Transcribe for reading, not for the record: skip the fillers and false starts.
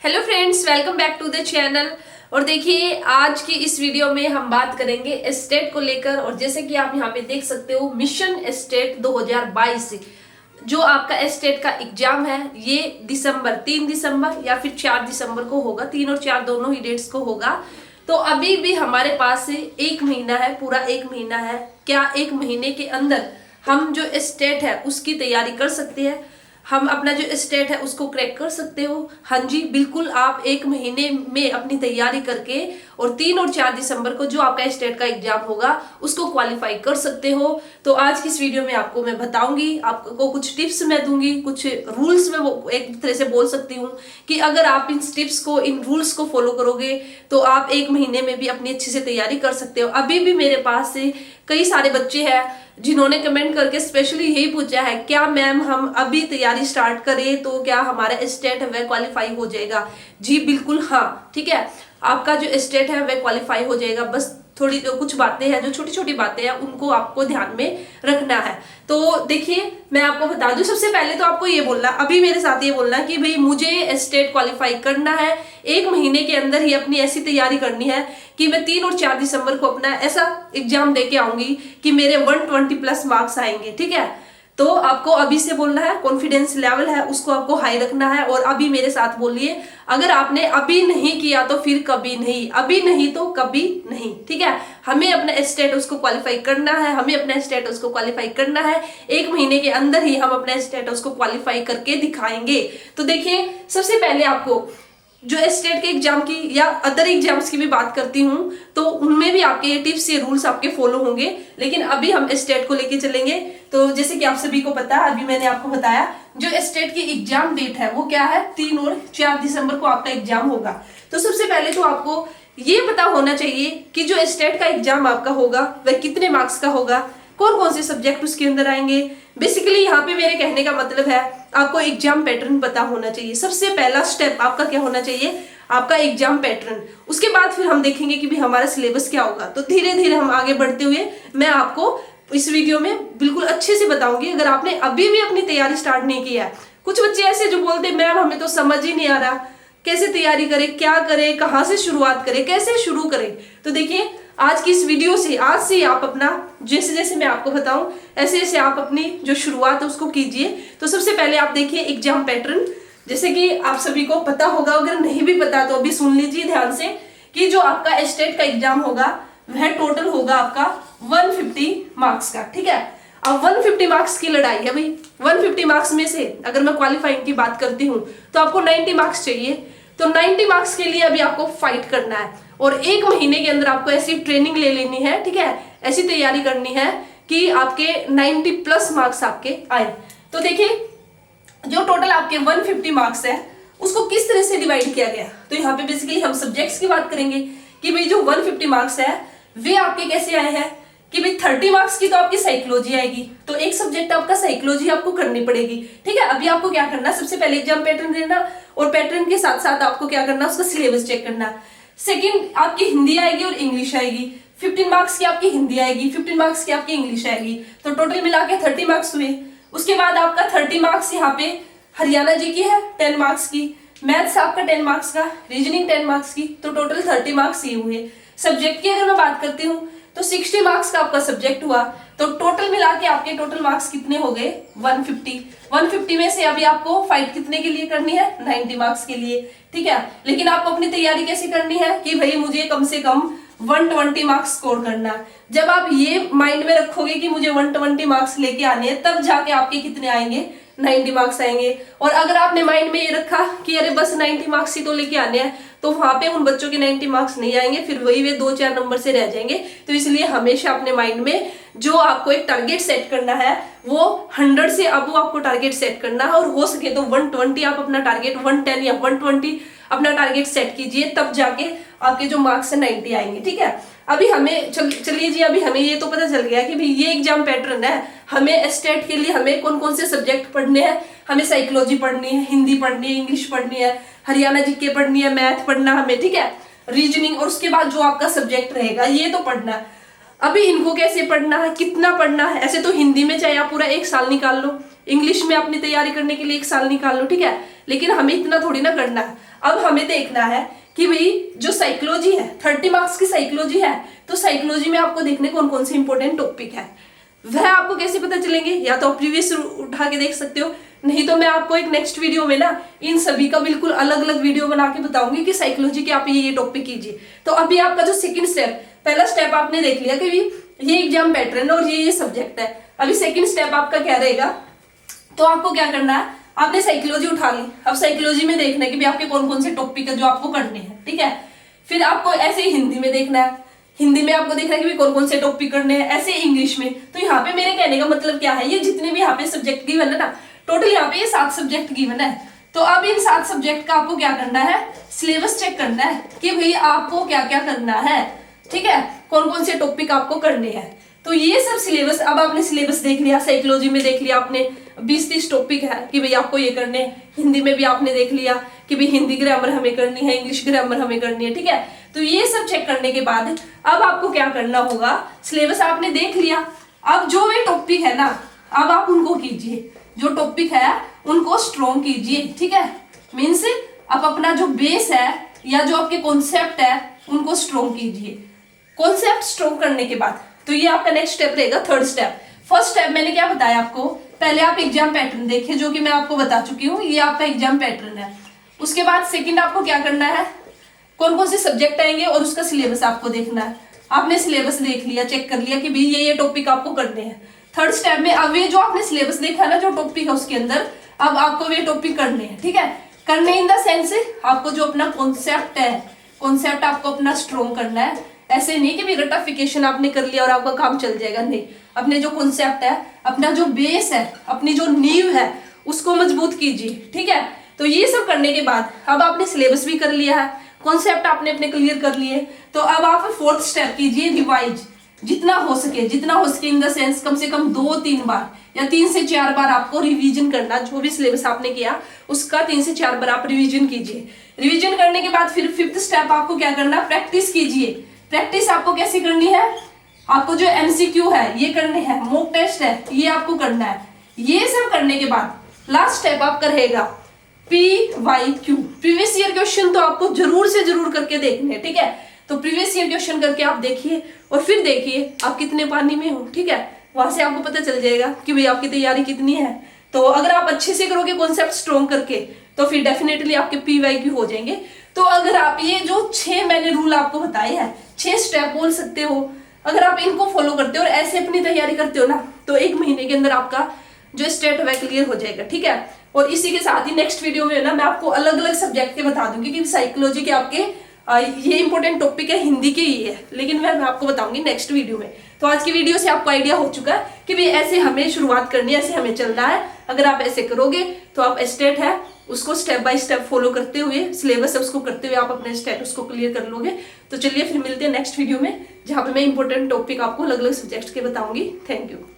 Hello friends, welcome back to the channel. और देखिए, आज की इस वीडियो में हम बात करेंगे एस्टेट को लेकर। और जैसे कि आप यहाँ पे देख सकते हो, मिशन एस्टेट 2022 जो आपका एस्टेट का एग्जाम है, ये 3 दिसंबर या फिर 4 दिसंबर को होगा। 3 और 4 दोनों ही डेट्स को होगा। तो अभी भी हमारे पास से 1 महीना है, पूरा 1 महीना है। क्या 1 महीने के अंदर हम जो एस्टेट है उसकी तैयारी कर सकते हैं? हम अपना जो स्टेट है उसको क्रैक कर सकते हो? हाँ जी, बिल्कुल। आप 1 महीने में अपनी तैयारी करके और 3 और 4 दिसंबर को जो आपका स्टेट का एग्जाम होगा उसको क्वालिफाई कर सकते हो। तो आज की इस वीडियो में आपको मैं बताऊंगी, आपको कुछ टिप्स मैं दूंगी, कुछ रूल्स में वो एक तरह से बोल सकती हूँ कि अगर आप इन टिप्स को, इन रूल्स को फॉलो करोगे तो आप 1 महीने में भी अपनी अच्छे से तैयारी कर सकते हो। अभी भी मेरे पास से कई सारे बच्चे हैं जिन्होंने कमेंट करके स्पेशली यही पूछा है, क्या मैम हम अभी तैयारी स्टार्ट करें तो क्या हमारा स्टेट है वह क्वालिफाई हो जाएगा? जी बिल्कुल हाँ, ठीक है। आपका जो स्टेट है वह क्वालिफाई हो जाएगा। बस थोड़ी कुछ बातें हैं, जो छोटी छोटी बातें हैं, उनको आपको ध्यान में रखना है। तो देखिए, मैं आपको बता दूं, सबसे पहले तो आपको ये बोलना, अभी मेरे साथ ये बोलना कि भाई मुझे स्टेट क्वालिफाई करना है, 1 महीने के अंदर ही अपनी ऐसी तैयारी करनी है कि मैं 3 और 4 दिसंबर को अपना ऐसा एग्जाम देके आऊंगी कि मेरे 120 प्लस मार्क्स आएंगे। ठीक है, तो आपको अभी से बोलना है, कॉन्फिडेंस लेवल है उसको आपको हाई रखना है। और अभी मेरे साथ बोलिए, अगर आपने अभी नहीं किया तो फिर कभी नहीं, अभी नहीं तो कभी नहीं। ठीक है, हमें अपना स्टेटस को क्वालिफाई करना है, हमें अपना स्टेटस को क्वालिफाई करना है। 1 महीने के अंदर ही हम अपना स्टेटस को क्वालिफाई करके दिखाएंगे। तो देखिए, सबसे पहले आपको जो स्टेट के एग्जाम की या अदर एग्जाम्स की भी बात करती हूँ तो उनमें भी आपके ये टिप्स, ये रूल्स आपके फॉलो होंगे। लेकिन अभी हम स्टेट को लेके चलेंगे। तो जैसे कि आप सभी को पता है, अभी मैंने आपको बताया जो स्टेट की एग्जाम डेट है वो क्या है, 3 और 4 दिसंबर को आपका एग्जाम होगा। तो सबसे पहले तो आपको ये पता होना चाहिए कि जो स्टेट का एग्जाम आपका होगा वह कितने मार्क्स का होगा, कौन कौन से सब्जेक्ट उसके अंदर आएंगे। बेसिकली यहाँ पे मेरे कहने का मतलब है, आपको एग्जाम पैटर्न पता होना चाहिए। सबसे पहला स्टेप आपका क्या होना चाहिए, आपका एग्जाम पैटर्न। उसके बाद फिर हम देखेंगे कि भी हमारा सिलेबस क्या होगा। तो धीरे धीरे हम आगे बढ़ते हुए मैं आपको इस वीडियो में बिल्कुल अच्छे से बताऊंगी। अगर आपने अभी भी अपनी तैयारी स्टार्ट नहीं किया है, कुछ बच्चे ऐसे जो बोलते हैं मैम हमें तो समझ ही नहीं आ रहा, कैसे तैयारी करें, क्या करें, कहाँ से शुरुआत करें, कैसे शुरू करें। तो देखिए, आज की इस वीडियो से, आज से आप अपना जैसे जैसे मैं आपको बताऊं ऐसे ऐसे आप अपनी जो शुरुआत है उसको कीजिए। तो सबसे पहले आप देखिए एग्जाम पैटर्न। जैसे कि आप सभी को पता होगा, अगर नहीं भी पता तो अभी सुन लीजिए ध्यान से कि जो आपका स्टेट का एग्जाम होगा वह टोटल होगा आपका 150 मार्क्स का। ठीक है, अब 150 मार्क्स की लड़ाई है भाई। 150 मार्क्स में से अगर मैं क्वालिफाइंग की बात करती हूँ तो आपको 90 मार्क्स चाहिए। तो 90 मार्क्स के लिए अभी आपको फाइट करना है और 1 महीने के अंदर आपको ऐसी ट्रेनिंग ले लेनी है। ठीक है, ऐसी तैयारी करनी है कि आपके 90 प्लस मार्क्स आपके आए। तो देखिए, जो टोटल आपके 150 मार्क्स है उसको किस तरह से डिवाइड किया गया। तो यहाँ पे बेसिकली हम सब्जेक्ट्स की बात करेंगे कि भाई जो 150 मार्क्स है वे आपके कैसे आए हैं कि भाई 30 मार्क्स की तो आपकी साइकोलॉजी आएगी, तो एक सब्जेक्ट आपका साइकोलॉजी आपको करनी पड़ेगी। ठीक है, अभी आपको क्या करना है, सबसे पहले एग्जाम पैटर्न देना और पैटर्न के साथ साथ आपको क्या करना, उसका सिलेबस चेक करना। सेकंड, आपकी हिंदी आएगी और इंग्लिश आएगी। 15 मार्क्स की आपकी हिंदी आएगी, 15 मार्क्स की आपकी इंग्लिश आएगी, तो टोटल मिला के 30 मार्क्स हुए। उसके बाद आपका 30 मार्क्स यहाँ पे हरियाणा जी की है 10 मार्क्स की, मैथ्स आपका 10 मार्क्स का, रीजनिंग 10 मार्क्स की, तो टोटल 30 मार्क्स ये हुए। सब्जेक्ट की अगर मैं बात करती हूँ तो 60 मार्क्स का आपका सब्जेक्ट हुआ, तो टोटल मिला के आपके टोटल मार्क्स कितने हो गए, 150। 150 में से अभी आपको फाइट कितने के लिए करनी है, 90 मार्क्स के लिए। ठीक है, लेकिन आपको अपनी तैयारी कैसे करनी है कि भाई मुझे कम से कम 120 मार्क्स स्कोर करना है। जब आप ये माइंड में रखोगे कि मुझे 120 मार्क्स लेके आने हैं, तब जाके आपके कितने आएंगे, 90 मार्क्स आएंगे। और अगर आपने माइंड में ये रखा कि अरे बस 90 मार्क्स ही तो लेके आने हैं, तो वहां पे उन बच्चों के 90 मार्क्स नहीं आएंगे, फिर वही वे 2-4 नंबर से रह जाएंगे। तो इसलिए हमेशा अपने माइंड में जो आपको एक टारगेट सेट करना है वो 100 से अब आपको टारगेट सेट करना है। और हो सके तो 120 आप अपना टारगेट, 110 या 120 अपना टारगेट सेट कीजिए, तब जाके आपके जो मार्क्स है 90 आएंगे। ठीक है, अभी हमें चलिए जी, अभी हमें ये तो पता चल गया कि भाई ये एग्जाम पैटर्न है। हमें स्टेट के लिए हमें कौन कौन से सब्जेक्ट पढ़ने हैं, हमें साइकोलॉजी पढ़नी है, हिंदी पढ़नी है, इंग्लिश पढ़नी है, हरियाणा जीके पढ़नी है, मैथ पढ़ना हमें। ठीक है, रीजनिंग, और उसके बाद जो आपका सब्जेक्ट रहेगा ये तो पढ़ना है। अभी इनको कैसे पढ़ना है, कितना पढ़ना है, ऐसे तो हिंदी में चाहे आप पूरा 1 साल निकाल लो, इंग्लिश में अपनी तैयारी करने के लिए 1 साल निकाल लो। ठीक है, लेकिन हमें इतना थोड़ी ना करना है। अब हमें देखना है कि भाई जो साइकोलॉजी है 30 मार्क्स की साइकोलॉजी है, तो साइकोलॉजी में आपको देखने कौन कौन से इंपॉर्टेंट टॉपिक है, वह आपको कैसे पता चलेंगे। या तो आप प्रीवियस उठा के देख सकते हो, नहीं तो मैं आपको एक नेक्स्ट वीडियो में ना इन सभी का बिल्कुल अलग अलग वीडियो बना के बताऊंगी कि साइकोलॉजी के आप ये टॉपिक कीजिए। तो अभी आपका जो सेकंड स्टेप, पहला स्टेप आपने देख लिया कि ये एग्जाम पैटर्न और ये सब्जेक्ट है। अभी सेकंड स्टेप आपका क्या रहेगा, तो आपको क्या करना है, आपने साइकोलॉजी उठा ली, अब साइकोलॉजी में देखना है कि भी आपके कौन कौन से टॉपिक है जो आपको करने हैं, ठीक है। फिर आपको ऐसे ही हिंदी में देखना है, हिंदी में आपको देखना है कि भी कौन कौन से टॉपिक करने हैं, ऐसे इंग्लिश में। तो यहाँ पे मेरे कहने का मतलब क्या है, ये जितने भी यहाँ पे सब्जेक्ट गिवन है ना, टोटल यहाँ पे ये 7 सब्जेक्ट गिवन है। तो अब इन 7 सब्जेक्ट का आपको क्या करना है, सिलेबस चेक करना है कि भाई आपको क्या क्या करना है, ठीक है, कौन कौन से टॉपिक आपको करने हैं। तो ये सब सिलेबस, अब आपने सिलेबस देख लिया, साइकोलॉजी में देख लिया आपने 20-30 टॉपिक है कि भाई आपको ये करने हैं। हिंदी में भी आपने देख लिया कि भाई हिंदी ग्रामर हमें करनी है, इंग्लिश ग्रामर हमें करनी है, ठीक है। तो ये सब चेक करने के बाद अब आपको क्या करना होगा, सिलेबस आपने देख लिया, अब जो भी टॉपिक है ना, अब आप उनको कीजिए, जो टॉपिक है उनको स्ट्रॉन्ग कीजिए, ठीक है। मीन्स आप अपना जो बेस है या जो आपके कॉन्सेप्ट है उनको स्ट्रॉन्ग कीजिए। कॉन्सेप्ट स्ट्रॉन्ग करने के बाद तो ये आपका नेक्स्ट स्टेप रहेगा, थर्ड स्टेप। फर्स्ट स्टेप मैंने क्या बताया आपको, पहले आप एग्जाम पैटर्न देखिए जो कि मैं आपको बता चुकी हूँ, ये आपका एग्जाम पैटर्न है। उसके बाद सेकंड आपको क्या करना है, कौन कौन से सब्जेक्ट आएंगे और उसका सिलेबस आपको देखना है। आपने सिलेबस देख लिया, चेक कर लिया कि भाई ये टॉपिक आपको करने हैं। थर्ड स्टेप में अब ये जो आपने सिलेबस देखा ना, जो टॉपिक है उसके अंदर अब आपको ये टॉपिक करने हैं, ठीक है। करने इन द सेंस आपको जो अपना कॉन्सेप्ट है, कॉन्सेप्ट आपको अपना स्ट्रॉन्ग करना है। ऐसे नहीं कि भी रटाफिकेशन आपने कर लिया और आपका काम चल जाएगा, नहीं। अपने जो कॉन्सेप्ट है, अपना जो बेस है, अपनी जो नींव है उसको मजबूत कीजिए, ठीक है। तो ये सब करने के बाद अब आपने सिलेबस भी कर लिया है, कॉन्सेप्ट आपने अपने क्लियर कर लिए, तो अब आप फोर्थ स्टेप कीजिए, रिवाइज। जितना हो सके इन द सेंस कम से कम 2-3 बार या 3 से 4 बार आपको रिवीजन करना, जो भी सिलेबस आपने किया उसका 3 से 4 बार आप रिवीजन कीजिए। रिवीजन करने के बाद फिर फिफ्थ स्टेप आपको क्या करना, प्रैक्टिस कीजिए। प्रैक्टिस आपको कैसे करनी है, आपको जो एमसीक्यू है ये करने हैं, मॉक टेस्ट है ये आपको करना है। ये सब करने के बाद लास्ट स्टेप आपका रहेगा PYQ, प्रीवियस ईयर क्वेश्चन। तो आपको जरूर से जरूर करके देखने हैं, ठीक है। तो प्रीवियस ईयर क्वेश्चन करके आप देखिए और फिर देखिए आप कितने पानी में हो, ठीक है। वहां से आपको पता चल जाएगा कि भाई आपकी तैयारी कितनी है। तो अगर आप अच्छे से करोगे कॉन्सेप्ट स्ट्रॉन्ग करके, तो फिर डेफिनेटली आपके PYQ हो जाएंगे। तो अगर आप ये जो 6 मैंने रूल आपको बताए हैं, 6 स्टेप बोल सकते हो, अगर आप इनको फॉलो करते हो और ऐसे अपनी तैयारी करते हो ना, तो 1 महीने के अंदर आपका जो स्टेट है क्लियर हो जाएगा, ठीक है। और इसी के साथ ही नेक्स्ट वीडियो में ना मैं आपको अलग अलग सब्जेक्ट के बता दूंगी कि साइकोलॉजी के आपके ये इंपॉर्टेंट टॉपिक है, हिंदी के ही है, लेकिन मैं आपको बताऊंगी नेक्स्ट वीडियो में। तो आज की वीडियो से आपको आइडिया हो चुका है कि भाई ऐसे हमें शुरुआत करनी है, ऐसे हमें चलना है। अगर आप ऐसे करोगे तो आप स्टेट है उसको स्टेप बाय स्टेप फॉलो करते हुए, सिलेबस उसको करते हुए आप अपने स्टेटस को क्लियर कर लोगे। तो चलिए फिर मिलते हैं नेक्स्ट वीडियो में, जहाँ पे मैं इंपॉर्टेंट टॉपिक आपको अलग अलग सब्जेक्ट्स के बताऊंगी। Thank you.